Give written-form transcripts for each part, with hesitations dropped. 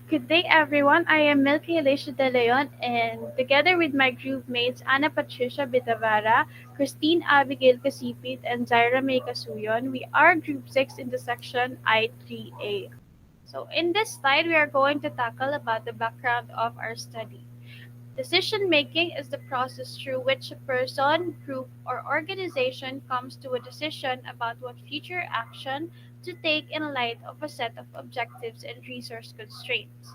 Good day, everyone. I am Milky Alicia De Leon, and together with my group mates Ana Patricia Bitavara, Christine Abigail Casipit, and Zaira May Casuyon, we are Group 6 in the section I3A. So, in this slide, we are going to tackle about the background of our study. Decision making is the process through which a person, group, or organization comes to a decision about what future action to take in light of a set of objectives and resource constraints.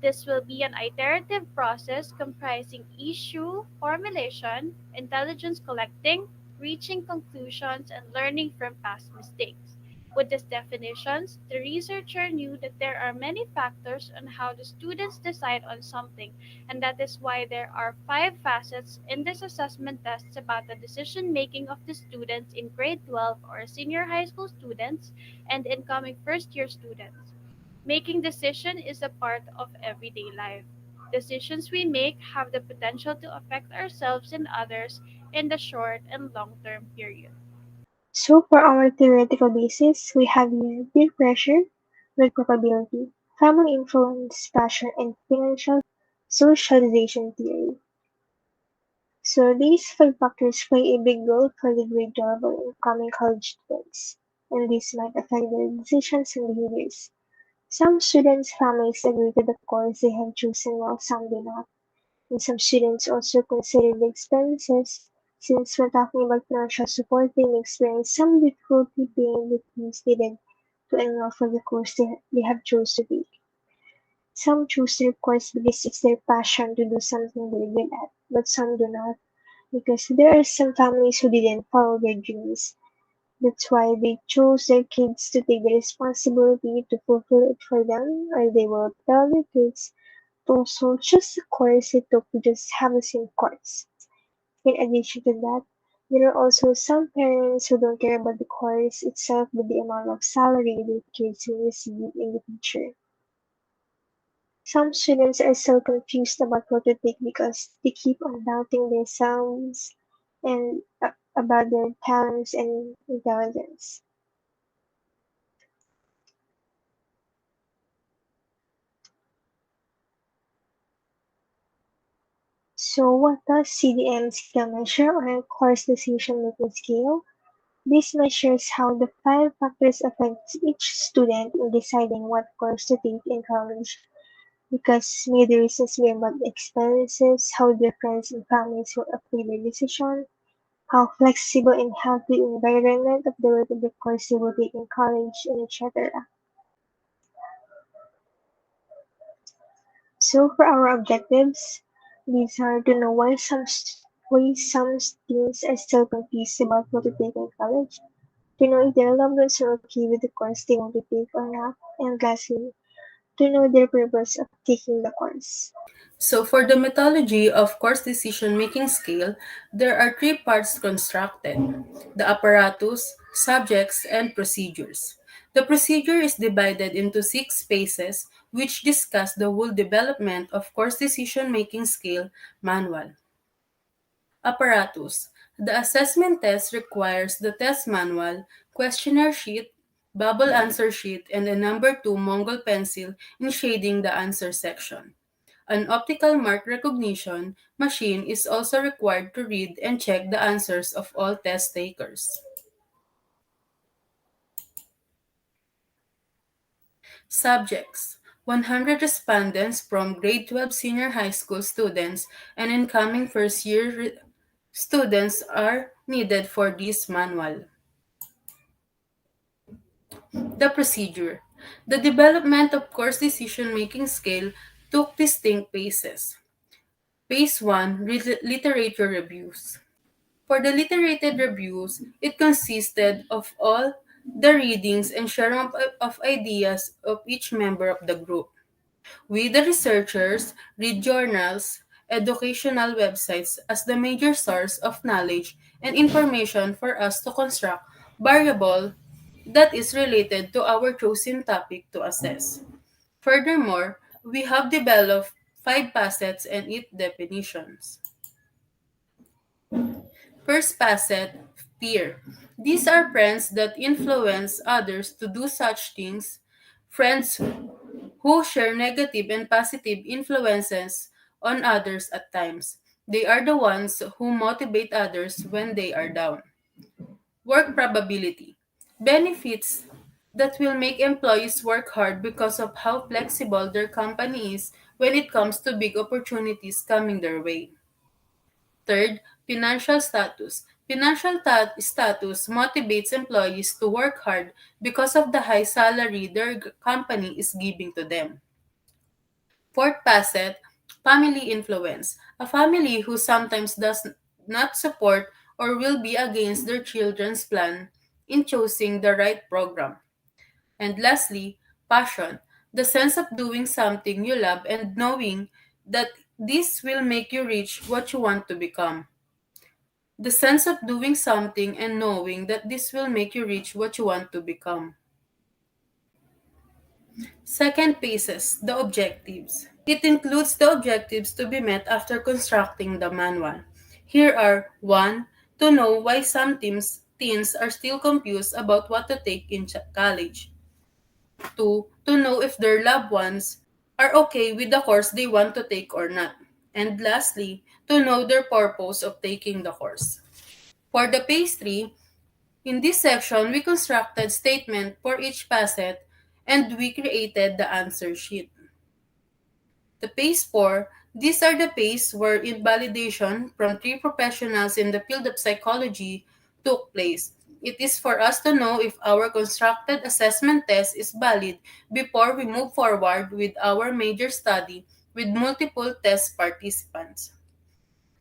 This will be an iterative process comprising issue formulation, intelligence collecting, reaching conclusions, and learning from past mistakes. With these definitions, the researcher knew that there are many factors on how the students decide on something, and that is why there are five facets in this assessment tests about the decision making of the students in grade 12 or senior high school students and incoming first year students. Making decision is a part of everyday life. Decisions we make have the potential to affect ourselves and others in the short and long term period. So for our theoretical basis, we have here peer pressure, with probability, family influence, passion, and financial socialization theory. So these five factors play a big role for the grade 12 or incoming college students, and this might affect their decisions and behaviors. Some students' families agree to the course they have chosen while some do not, and some students also consider the expenses, since when talking about financial support they may experience some difficulty paying the fees needed to enroll for the course they have chosen to take. Some choose their course because it's their passion to do something they're good at, but some do not, because there are some families who didn't follow their dreams. That's why they chose their kids to take the responsibility to fulfill it for them, or they will tell their kids to also choose the course they took to just have the same course. In addition to that, there are also some parents who don't care about the course itself but the amount of salary their kids will receive in the future. Some students are so confused about what to take because they keep on doubting themselves and about their talents and intelligence. So, what does CDM skill measure on a course decision making scale? This measures how the five factors affect each student in deciding what course to take in college, because may the reasons be about the expenses, how their friends and families will affect their decision, how flexible and healthy environment of the course they will take in college, and etc. So for our objectives, these are to know why some students are still confused about what to take in college, to know if their loved ones are okay with the course they want to take or not, and lastly, to know their purpose of taking the course. So, for the methodology of course decision making scale, there are three parts constructed: the apparatus, subjects, and procedures. The procedure is divided into six phases, which discuss the whole development of course decision making scale manual. Apparatus. The assessment test requires the test manual, questionnaire sheet, bubble answer sheet, and a number 2 Mongol pencil in shading the answer section. An optical mark recognition machine is also required to read and check the answers of all test takers. Subjects: 100 respondents from grade 12 senior high school students and incoming first year students are needed for this manual. The procedure. The development of course decision making scale took distinct phases. Phase 1: Literature reviews. For the literated reviews, it consisted of all the readings and sharing of ideas of each member of the group. We, the researchers, read journals, educational websites as the major source of knowledge and information for us to construct variable that is related to our chosen topic to assess. Furthermore, we have developed five facets and its definitions. First facet, peer. These are friends that influence others to do such things. Friends who share negative and positive influences on others at times. They are the ones who motivate others when they are down. Work probability. Benefits that will make employees work hard because of how flexible their company is when it comes to big opportunities coming their way. Third, financial status. Status motivates employees to work hard because of the high salary their company is giving to them. Fourth facet, family influence. A family who sometimes does not support or will be against their children's plan in choosing the right program. And lastly, passion. The sense of doing something you love and knowing that this will make you reach what you want to become. The sense of doing something and knowing that this will make you reach what you want to become. Second phases, the objectives. It includes the objectives to be met after constructing the manual. Here are 1. To know why some teens are still confused about what to take in college. 2. To know if their loved ones are okay with the course they want to take or not. And lastly, to know their purpose of taking the course. For the phase 3, in this section, we constructed statement for each facet and we created the answer sheet. The phase 4, these are the phase where invalidation from three professionals in the field of psychology took place. It is for us to know if our constructed assessment test is valid before we move forward with our major study with multiple test participants.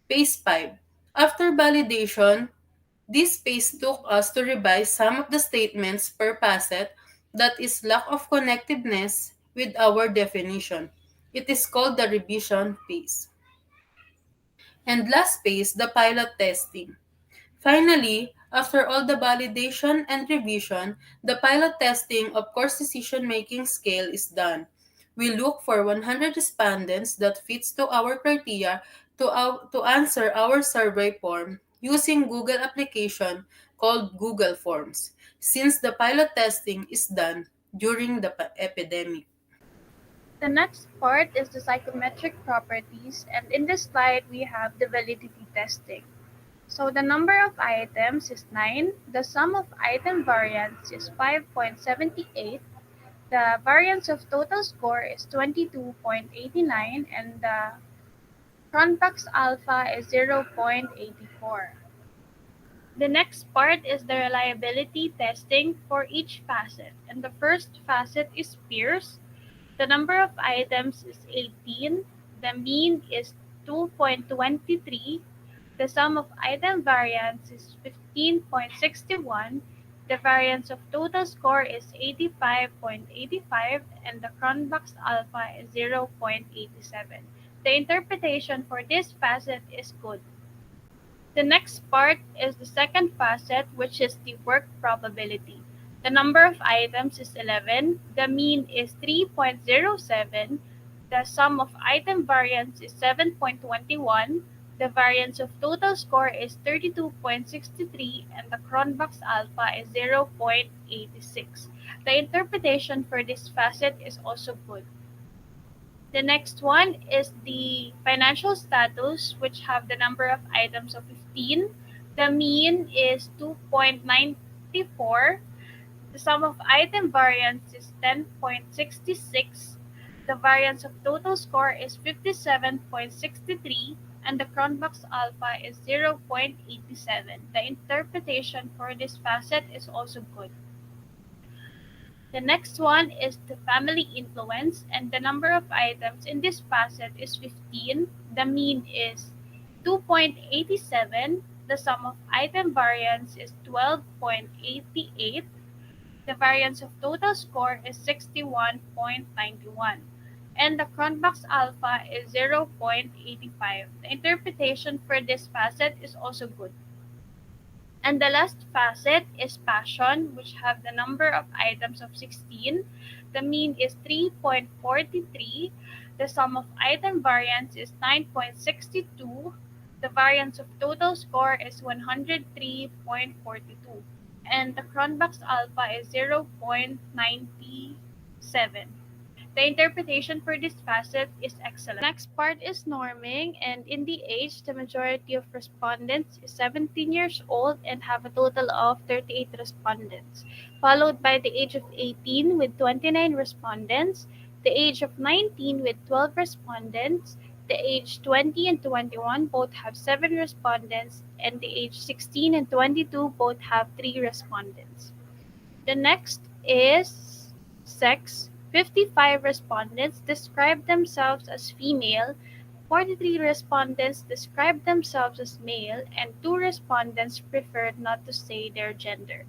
Phase 5. After validation, this phase took us to revise some of the statements per facet that is lack of connectiveness with our definition. It is called the revision phase. And last phase, the pilot testing. Finally, after all the validation and revision, the pilot testing of course decision-making scale is done. We look for 100 respondents that fits to our criteria to answer our survey form using Google application called Google Forms, since the pilot testing is done during the epidemic. The next part is the psychometric properties, and in this slide we have the validity testing. So the number of items is 9, the sum of item variance is 5.78, the variance of total score is 22.89, and the Cronbach's alpha is 0.84. The next part is the reliability testing for each facet, and the first facet is Pierce. The number of items is 18, the mean is 2.23, the sum of item variance is 15.61, the variance of total score is 85.85, and the Cronbach's alpha is 0.87. The interpretation for this facet is good. The next part is the second facet, which is the work probability. The number of items is 11, the mean is 3.07, the sum of item variance is 7.21, the variance of total score is 32.63, and the Cronbach's alpha is 0.86. The interpretation for this facet is also good. The next one is the financial status, which have the number of items of 15. The mean is 2.94. The sum of item variance is 10.66. The variance of total score is 57.63, and the Cronbach's alpha is 0.87. The interpretation for this facet is also good. The next one is the family influence, and the number of items in this facet is 15. The mean is 2.87. The sum of item variance is 12.88. The variance of total score is 61.91. And the Cronbach's alpha is 0.85. The interpretation for this facet is also good. And the last facet is passion, which have the number of items of 16. The mean is 3.43. The sum of item variance is 9.62. The variance of total score is 103.42. And the Cronbach's alpha is 0.97. The interpretation for this facet is excellent. The next part is norming, and in the age, the majority of respondents is 17 years old and have a total of 38 respondents, followed by the age of 18 with 29 respondents, the age of 19 with 12 respondents, the age 20 and 21 both have 7 respondents, and the age 16 and 22 both have 3 respondents. The next is sex. 55 respondents describe themselves as female, 43 respondents describe themselves as male, and 2 respondents preferred not to say their gender.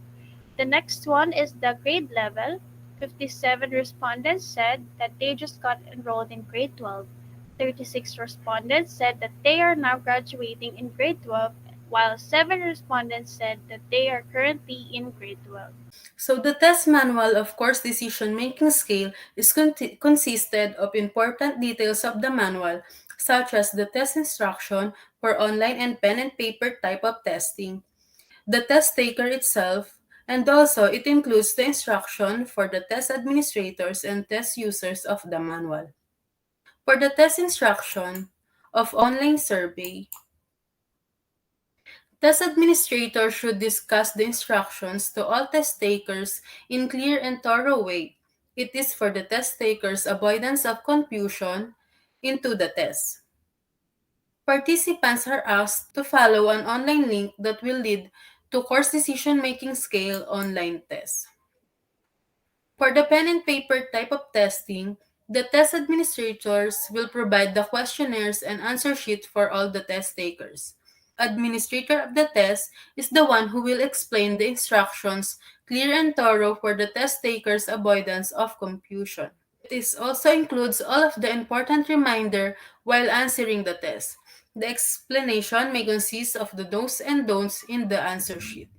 The next one is the grade level. 57 respondents said that they just got enrolled in grade 12. 36 respondents said that they are now graduating in grade 12, while 7 respondents said that they are currently in grade 12. So the test manual of course decision-making scale is consisted of important details of the manual, such as the test instruction for online and pen and paper type of testing, the test taker itself, and also it includes the instruction for the test administrators and test users of the manual. For the test instruction of online survey, test administrators should discuss the instructions to all test takers in clear and thorough way. It is for the test takers' avoidance of confusion into the test. Participants are asked to follow an online link that will lead to course decision-making scale online test. For the pen and paper type of testing, the test administrators will provide the questionnaires and answer sheet for all the test takers. Administrator of the test is the one who will explain the instructions clear and thorough for the test takers' avoidance of confusion. It is also includes all of the important reminder while answering the test. The explanation may consist of the do's and don'ts in the answer sheet.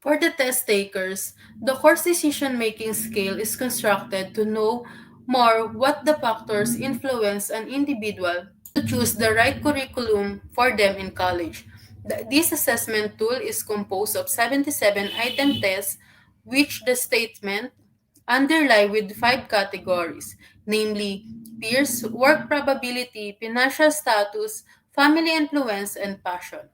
For the test takers, the course decision making scale is constructed to know more what the factors influence an individual to choose the right curriculum for them in college. This assessment tool is composed of 77 item tests, which the statement underlie with 5 categories, namely peers, work probability, financial status, family influence, and passion.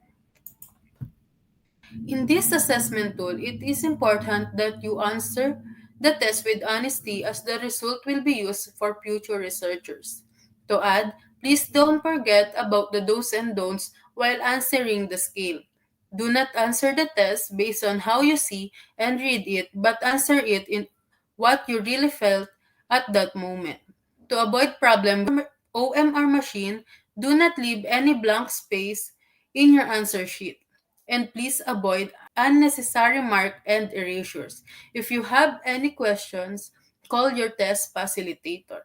In this assessment tool, it is important that you answer the test with honesty as the result will be used for future researchers. To add, please don't forget about the do's and don'ts while answering the scale. Do not answer the test based on how you see and read it, but answer it in what you really felt at that moment. To avoid problem with OMR machine, do not leave any blank space in your answer sheet. And please avoid unnecessary mark and erasures. If you have any questions, call your test facilitator.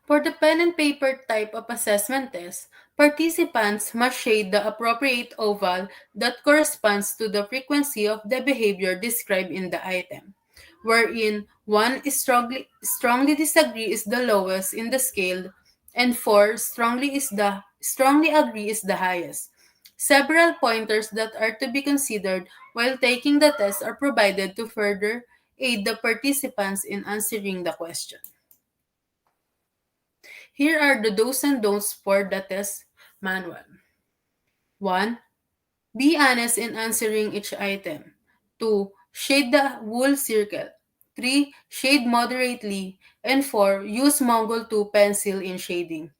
For the pen and paper type of assessment test, participants must shade the appropriate oval that corresponds to the frequency of the behavior described in the item, wherein 1 is strongly disagree is the lowest in the scale, and 4 strongly agree is the highest. Several pointers that are to be considered while taking the test are provided to further aid the participants in answering the question. Here are the do's and don'ts for the test manual. 1. Be honest in answering each item. 2. Shade the whole circle. 3. Shade moderately. And 4. Use Mongol 2 pencil in shading.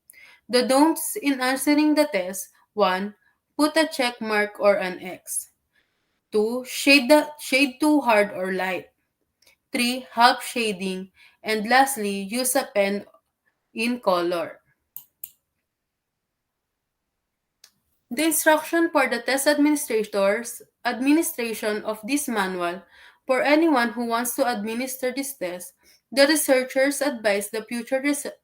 The don'ts in answering the test. 1. Put a check mark or an X. 2. Shade too hard or light. 3. Half shading. And lastly, use a pen in color. The instruction for the test administrators administration of this manual for anyone who wants to administer this test, the researchers advise the future researcher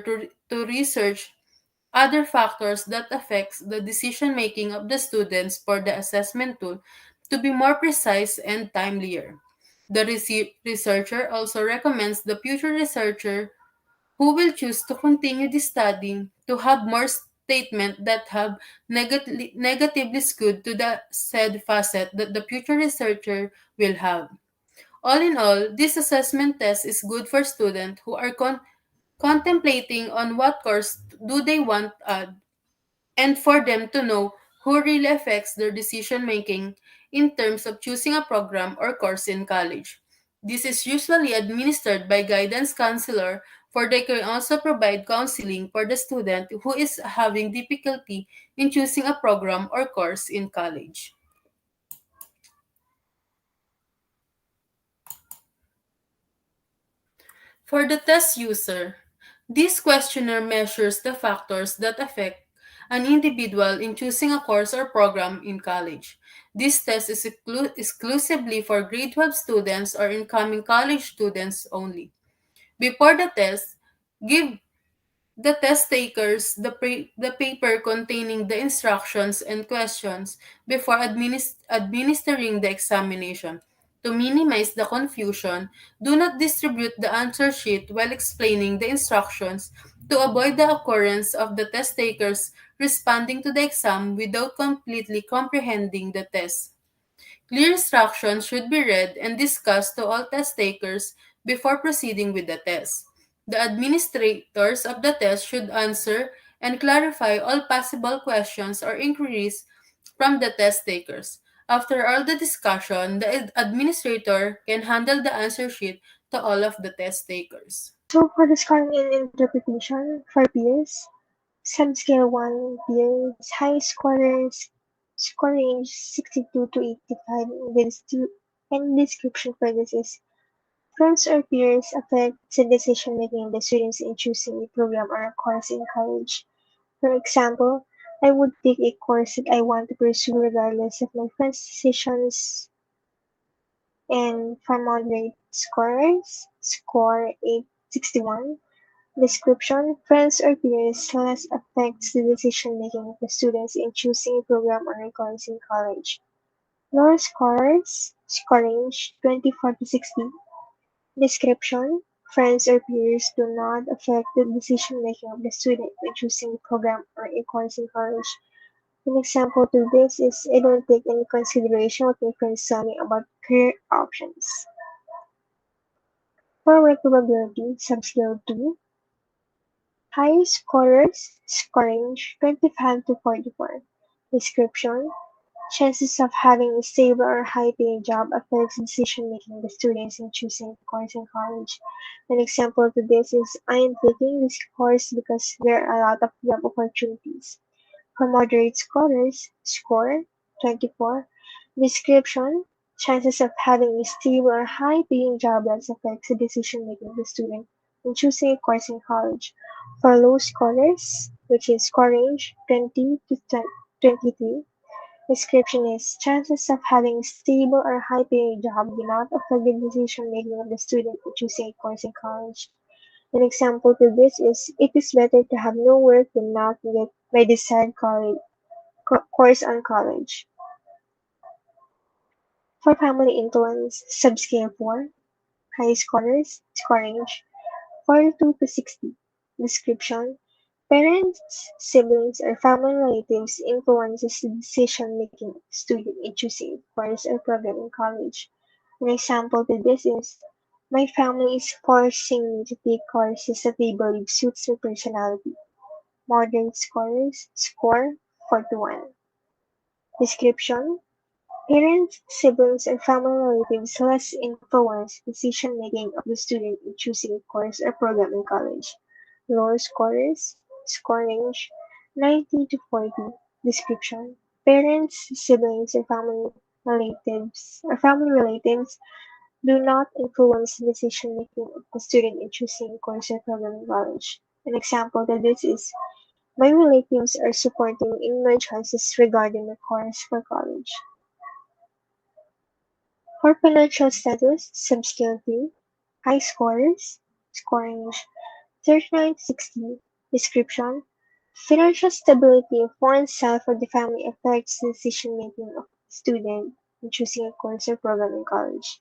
to research other factors that affects the decision making of the students for the assessment tool to be more precise and timelier. The researcher also recommends the future researcher who will choose to continue the studying to have more statement that have negatively skewed to the said facet that the future researcher will have. All in all, this assessment test is good for students who are contemplating on what course do they want and for them to know who really affects their decision making in terms of choosing a program or course in college. This is usually administered by guidance counselor for they can also provide counseling for the student who is having difficulty in choosing a program or course in college. For the test user, this questionnaire measures the factors that affect an individual in choosing a course or program in college. This test is exclusively for grade 12 students or incoming college students only. Before the test, give the test takers the paper containing the instructions and questions before administering the examination. To minimize the confusion, do not distribute the answer sheet while explaining the instructions to avoid the occurrence of the test takers responding to the exam without completely comprehending the test. Clear instructions should be read and discussed to all test takers before proceeding with the test. The administrators of the test should answer and clarify all possible questions or inquiries from the test takers. After all the discussion, the administrator can handle the answer sheet to all of the test takers. So for the scoring and interpretation for peers, subscale 1 peers, high scorers, score range 62 to 85, and description for this is friends or peers affect the decision making of the students in choosing a program or a course in college. For example, I would take a course that I want to pursue regardless of my friends' decisions, and for moderate scorers, score 861. Description: friends or peers less affects the decision making of the students in choosing a program or a course in college. Lower scorers, score range 24 to 60. Description: friends or peers do not affect the decision making of the student in choosing a program or a course in college. An example to this is I don't take any consideration what my friends tell me about career options. For probability, subscale 2, high scorers, scoring 25 to 44. Description: chances of having a stable or high-paying job affects decision-making of the students in choosing a course in college. An example to this is I am taking this course because there are a lot of job opportunities. For moderate scholars, score 24. Description: chances of having a stable or high-paying job that affects the decision-making of the student in choosing a course in college. For low scholars, which is score range 20 to 23, description is chances of having a stable or high-paying job do not affect the decision-making of the student in choosing a course in college. An example to this is it is better to have no work than not get my desired course on college. For family influence, subscale 4, high scorers, score range 42 to 60. Description: parents, siblings, or family relatives influences the decision-making of the student in choosing a course or program in college. An example to this is my family is forcing me to take courses that they believe suits my personality. Modern scorers score 41. Description: parents, siblings, or family relatives less influence decision-making of the student in choosing a course or program in college. Lower scorers, score range 90 to 40. Description: parents, siblings, or family relatives do not influence the decision-making of the student in choosing a course or program in college. An example to this is my relatives are supporting in my choices regarding the course for college. For financial status, subscale 2, high scorers, scoring 39 to 60. Description: financial stability of oneself or the family affects the decision making of the student in choosing a course or program in college.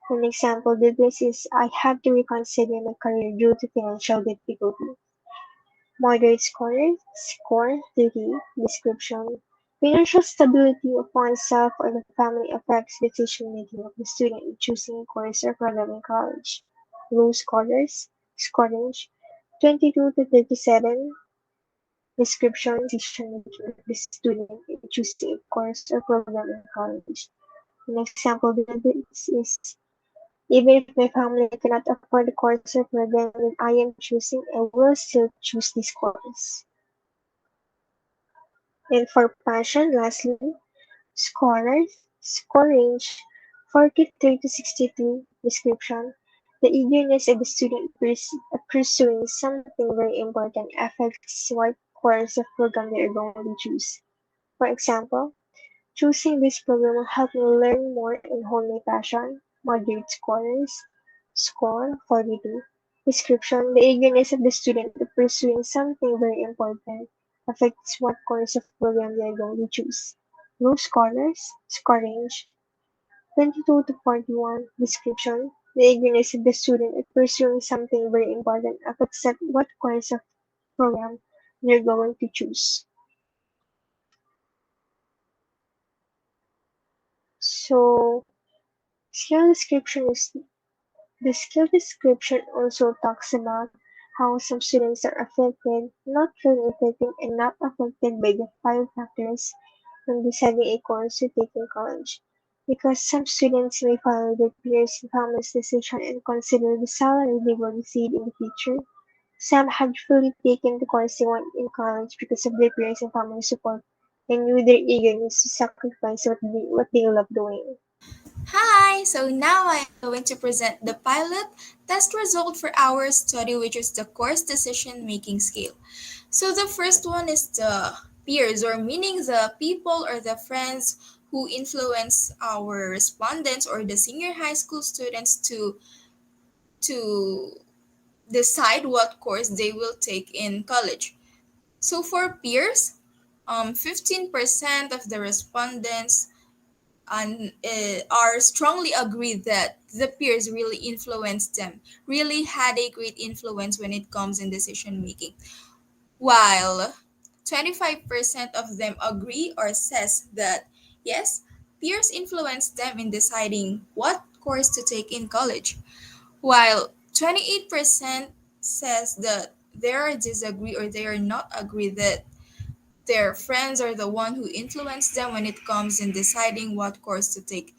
An example to this is I have to reconsider my career due to financial difficulty. Moderate scorers score 30. Description: financial stability of oneself or the family affects decision-making of the student in choosing a course or program in college. Low scorers score range 22 to 37. Description: decision-making of the student in choosing a course or program in college. An example of this is: even if my family cannot afford the course or program that I am choosing, I will still choose this course. And for passion, lastly, scorers score range 43 to 62. Description: the eagerness of the student pursuing something very important affects what course of program they are going to choose. For example, choosing this program will help me learn more and hone my passion. Moderate scorers score 42. Description: the eagerness of the student to pursuing something very important affects what course of program they are going to choose. Low scorers score range 22 to 41. Description: the eagerness of the student at pursuing something very important affects what course of program they're going to choose. So, skill description is the skill description also talks about how some students are affected, not really affected, and not affected by the five factors when deciding a course to take in college. Because some students may follow their peers' and family's decision and consider the salary they will receive in the future. Some had fully taken the course they want in college because of their peers and family support and knew their eagerness to sacrifice what they love doing. Hi! So now I am going to present the pilot test result for our study, which is the course decision making scale. So the first one is the peers, or meaning the people or the friends who influence our respondents or the senior high school students to decide what course they will take in college. So for peers, 15% of the respondents are strongly agreed that the peers really influenced them, really had a great influence when it comes in decision making. While 25% of them agree or says that yes, peers influenced them in deciding what course to take in college. While 28% says that they are disagree or they are not agree that their friends are the one who influenced them when it comes in deciding what course to take,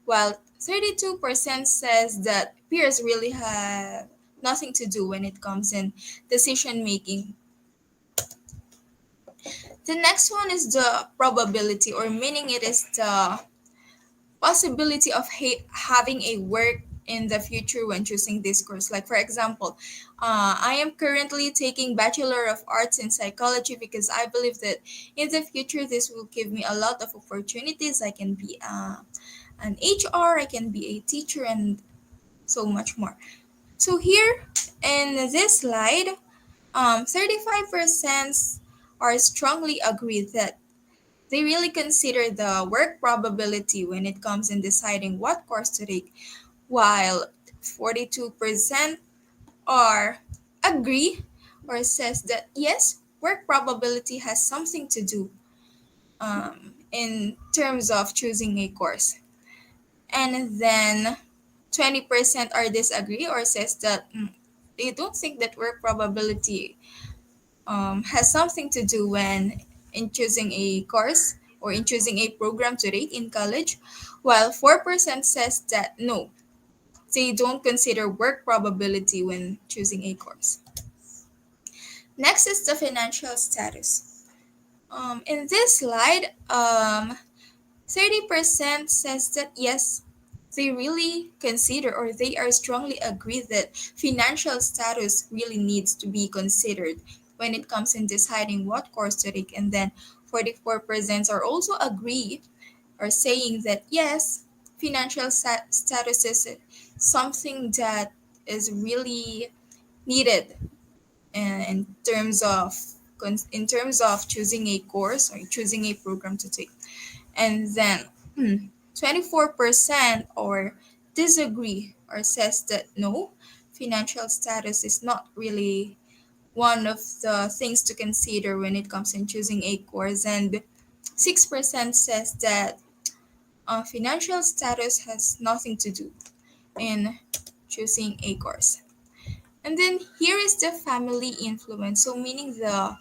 while 32% says that peers really have nothing to do when it comes in decision making. The next one is the probability, or meaning it is the possibility of having a work in the future when choosing this course. Like for example, I am currently taking Bachelor of Arts in Psychology because I believe that in the future this will give me a lot of opportunities. I can be an HR, I can be a teacher, and so much more. So here in this slide, 35% are strongly agree that they really consider the work probability when it comes in deciding what course to take, while 42% are agree or says that yes, work probability has something to do in terms of choosing a course. And then 20% are disagree or says that they don't think that work probability has something to do when in choosing a course or in choosing a program to take in college, while 4% says that no, they don't consider work probability when choosing a course. Next is the financial status. In this slide, 30% says that yes, they really consider or they are strongly agree that financial status really needs to be considered when it comes in deciding what course to take. And then 44% are also agree or saying that yes, financial status is something that is really needed in terms of choosing a course or choosing a program to take. And then 24% or disagree or says that no, financial status is not really one of the things to consider when it comes in choosing a course. And 6% says that financial status has nothing to do in choosing a course. And then here is the family influence. So meaning the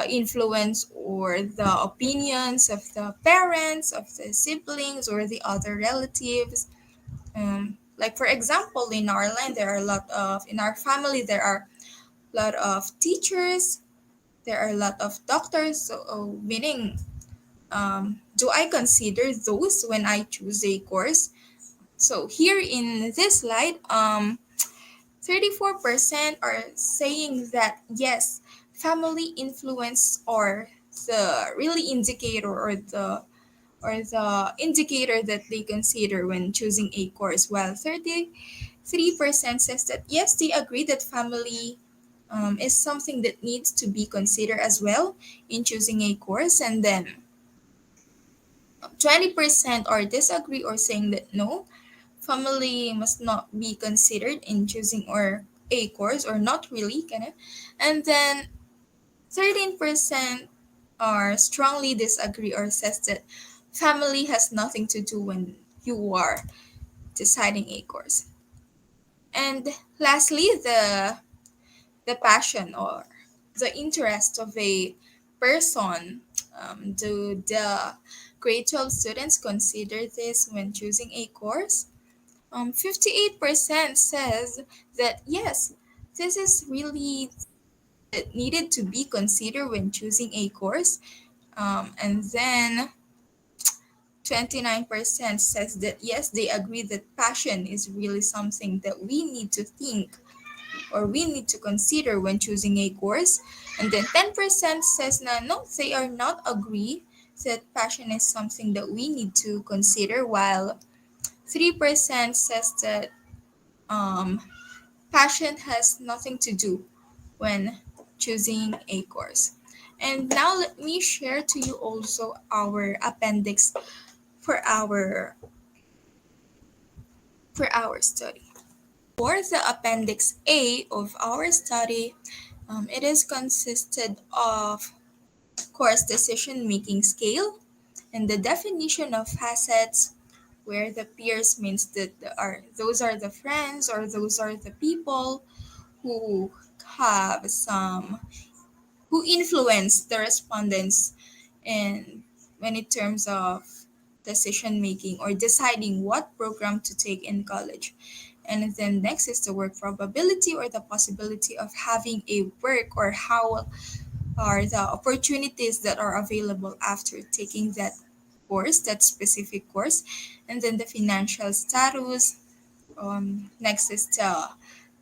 influence or the opinions of the parents, of the siblings, or the other relatives. Like for example, in our line, there are a lot of in our family there are a lot of teachers, there are a lot of doctors. So meaning, do I consider those when I choose a course? So here in this slide, 34% are saying that yes, family influence or the really indicator or the indicator that they consider when choosing a course, while 33% says that yes, they agree that family is something that needs to be considered as well in choosing a course, and then 20% are disagree or saying that no, family must not be considered in choosing or a course or not really, kinda. And then 13% are strongly disagree or says that family has nothing to do when you are deciding a course. And lastly, the passion or the interest of a person. Do the grade 12 students consider this when choosing a course? 58% says that yes, this is really needed to be considered when choosing a course. And then 29% says that yes, they agree that passion is really something that we need to think or we need to consider when choosing a course. And then 10% says na no, they are not agree that passion is something that we need to consider, while 3% says that um, passion has nothing to do when choosing a course. And now let me share to you also our appendix for our study. For the appendix A of our study, it is consisted of course decision making scale and the definition of facets, where the peers means that those are the friends or those are the people who have some who influence the respondents in when in terms of decision making or deciding what program to take in college. And then next is the work probability or the possibility of having a work, or how are the opportunities that are available after taking that course, that specific course. And then the financial status. Next is the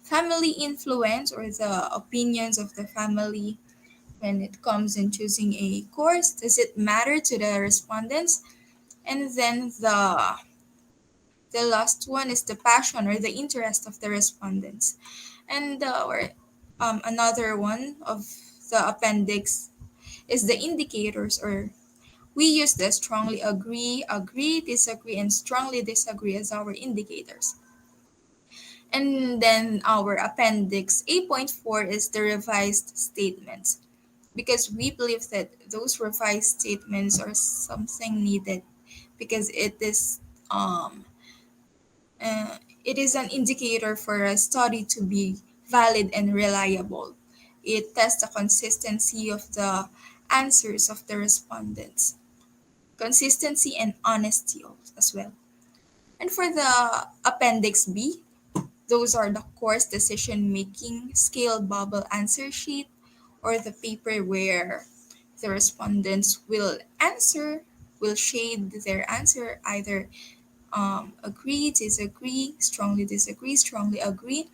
family influence or the opinions of the family when it comes in choosing a course. Does it matter to the respondents? And then the last one is the passion or the interest of the respondents. And another one of the appendix is the indicators, or we use the strongly agree, agree, disagree, and strongly disagree as our indicators. And then our appendix 8.4 is the revised statements, because we believe that those revised statements are something needed because um it is an indicator for a study to be valid and reliable. It tests the consistency of the answers of the respondents, consistency and honesty as well. And for the appendix B, those are the course decision making scale bubble answer sheet, or the paper where the respondents will shade their answer either agree, disagree, strongly agree.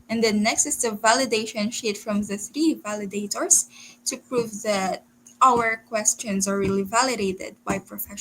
And then next is the validation sheet from the three validators to prove that our questions are really validated by professionals.